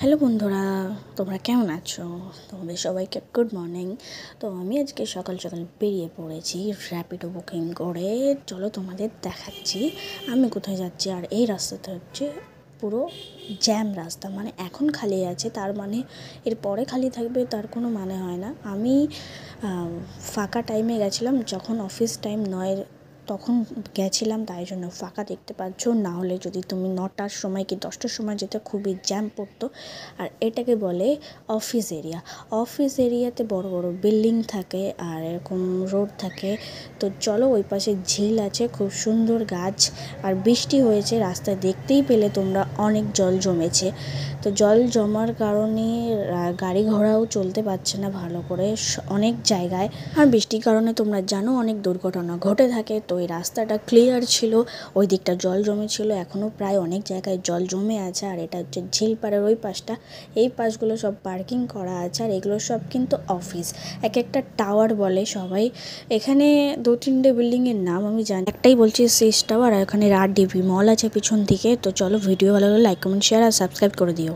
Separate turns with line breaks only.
Hello বন্ধুরা, তোমরা কেমন আছো? তোমাদের সবাইকে গুড মর্নিং। তো আমি আজকে সকাল সকাল বেরিয়ে পড়েছি র্যাপিডো বুকিং করে। চলো তোমাদের দেখাচ্ছি আমি কোথায় যাচ্ছি। আর এই রাস্তাটা হচ্ছে পুরো জ্যাম রাস্তা, মানে এখন খালি আছে, তার মানে এর পরে খালি থাকবে তার কোনো মানে হয় না। আমি ফাঁকা টাইমে গেছিলাম, যখন অফিস টাইম নয় তখন গেছিলাম, তাই জন্য ফাঁকা দেখতে পাচ্ছ। না হলে যদি তুমি 9টার সময় কি 10টার সময় যেতে খুবই জ্যাম পড়তো। আর এটাকে বলে অফিস এরিয়া। অফিস এরিয়াতে বড় বড় বিল্ডিং থাকে আর এরকম রোড থাকে। তো চলো, ওই পাশে ঝিল আছে, খুব সুন্দর গাছ, আর বৃষ্টি হয়েছে, রাস্তায় দেখতেই পেলে তোমরা অনেক জল জমেছে। তো জল জমার কারণে গাড়ি ঘোড়াও চলতে পারছে না ভালো করে অনেক জায়গায়। আর বৃষ্টির কারণে তোমরা জানো অনেক দুর্ঘটনা ঘটে থাকে। তো এই রাস্তাটা ক্লিয়ার ছিল, ওই দিকটা জল জমেছিল, এখনও প্রায় অনেক জায়গায় জল জমে আছে। আর এটা হচ্ছে ঝিলপাড়ের ওই পাশটা, এই পাশগুলো সব পার্কিং করা আছে। আর এগুলো সব কিন্তু অফিস, এক একটা টাওয়ার বলে সবাই। এখানে 2-3টে বিল্ডিংয়ের নাম আমি জানি, একটাই বলছি সিস টাওয়ার, আর এখানে RDB মল আছে পিছন দিকে। তো চলো, ভিডিও ভালো লাগলে লাইক কমেন্ট শেয়ার আর সাবস্ক্রাইব করে দিও।